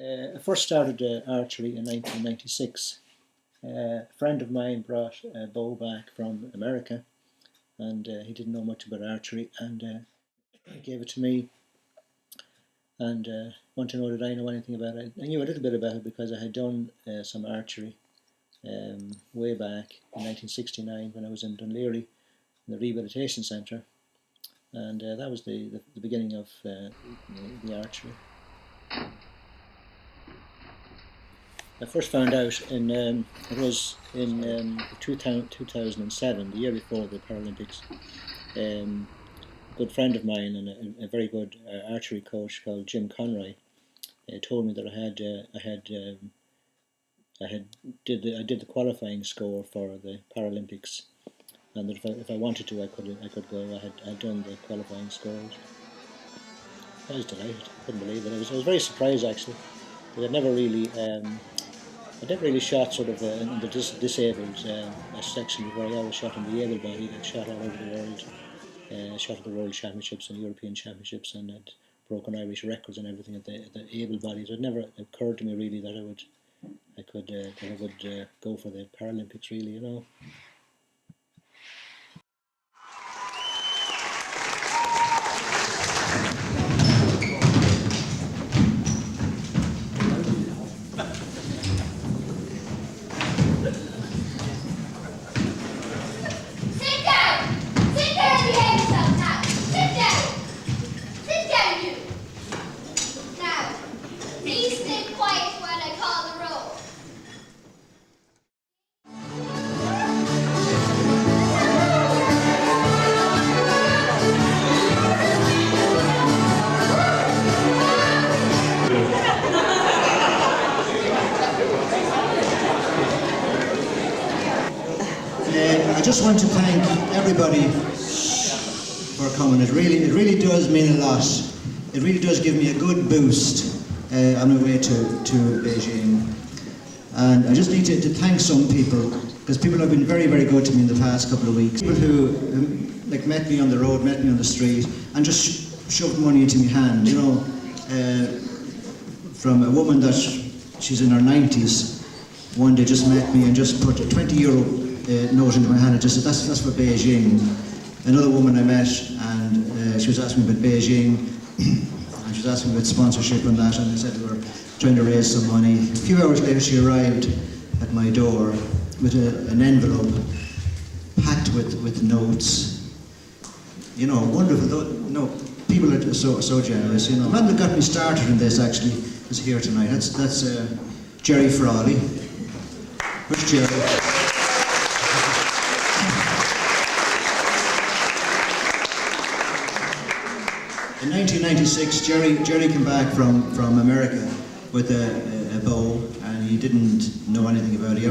I first started archery in 1996. A friend of mine brought a bow back from America, and he didn't know much about archery, and he gave it to me, and wanted to know did I know anything about it. I knew a little bit about it because I had done some archery way back in 1969 when I was in Dunleary in the rehabilitation centre, and that was the beginning of the archery. I first found out it was in 2007, the year before the Paralympics. A good friend of mine and a very good archery coach called Jim Conroy told me that I did the qualifying score for the Paralympics, and that if I wanted to, I could go. I had done the qualifying scores. I was delighted. I couldn't believe it. I was very surprised actually. I'd never really shot sort of in the disabled section before. I always shot in the able-bodied. I'd shot all over the world. Shot at the World Championships and European Championships, and had broken Irish records and everything at the able-bodied. It never occurred to me really that I would go for the Paralympics really, you know. I just want to thank everybody for coming. It really does mean a lot. It really does give me a good boost on my way to Beijing. And I just need to thank some people, because people have been very, very good to me in the past couple of weeks. People who like met me on the road, met me on the street, and just shoved money into my hand, you know. From a woman that she's in her 90s, one day just met me and just put a €20 note into my hand and just said, that's for Beijing. Another woman I met, and she was asking me about Beijing, and she was asking me about sponsorship and that, and I said we were trying to raise some money. A few hours later she arrived at my door with an envelope packed with notes. You know, wonderful. No, people are just so generous, you know. The man that got me started in this actually is here tonight. That's Jerry Frawley. Where's Jerry? In 1996, Jerry came back from America with a bow, and he didn't know anything about it. He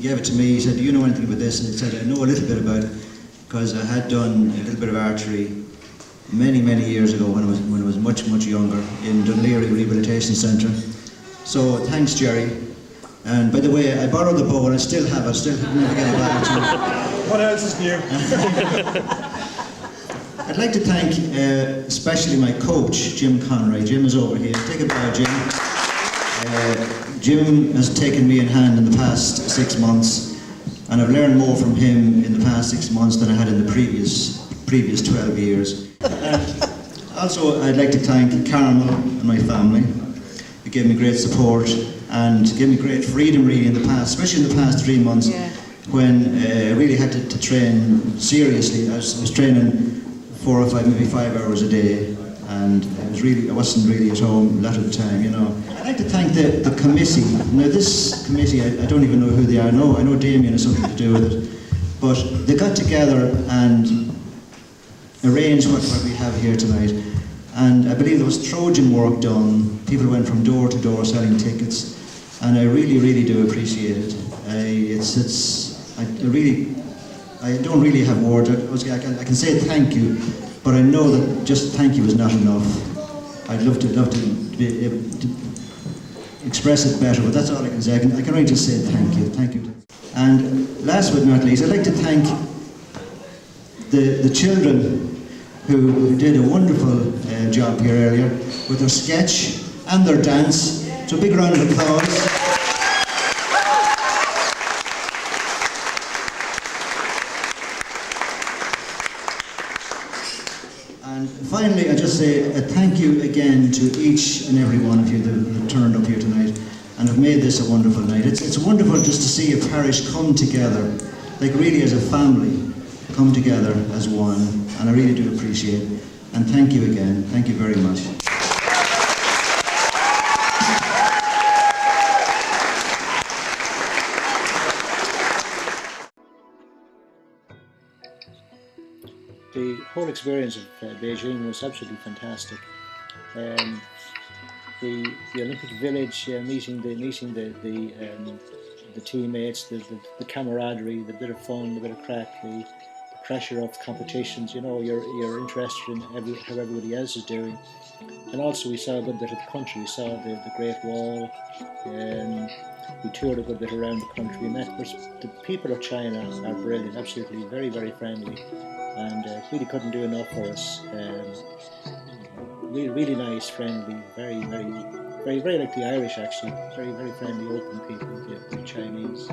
gave it to me. He said, "Do you know anything about this?" And I said, "I know a little bit about it because I had done a little bit of archery many years ago when I was much younger in Dunleary Rehabilitation Centre." So thanks, Jerry. And by the way, I borrowed the bow and I still have it. Still never get it back to you. What else is new? I'd like to thank especially my coach, Jim Conroy. Jim is over here. Take a bow, Jim. Jim has taken me in hand in the past 6 months, and I've learned more from him in the past 6 months than I had in the previous 12 years. Also, I'd like to thank Carmel and my family. They gave me great support and gave me great freedom really in the past, especially in the past 3 months, when I really had to train seriously. I was training 4 or 5, maybe 5 hours a day, and I wasn't really at home a lot of the time, you know. I'd like to thank the committee. Now this committee, I don't even know who they are. No, I know Damien has something to do with it, but they got together and arranged what we have here tonight. And I believe there was Trojan work done. People went from door to door selling tickets, and I really do appreciate it. I don't really have words. I can say thank you, but I know that just thank you is not enough. I'd love to be able to express it better, but that's all I can say. I can only just say thank you. And last but not least, I'd like to thank the children who did a wonderful job here earlier with their sketch and their dance. So a big round of applause. And finally, I just say a thank you again to each and every one of you that turned up here tonight and have made this a wonderful night. It's wonderful just to see a parish come together, like really as a family, come together as one, and I really do appreciate it. And thank you again. Thank you very much. The whole experience of Beijing was absolutely fantastic. The Olympic Village, meeting the teammates, the camaraderie, the bit of fun, the bit of crack, the pressure of competitions. You know, you're interested in how everybody else is doing, and also we saw a good bit of the country. We saw the Great Wall. We toured a good bit around the country, and the people of China are brilliant, absolutely very, very friendly, and really couldn't do enough for us. Really, really nice, friendly, very, very, very, very like the Irish actually. Very, very friendly, open people, the Chinese.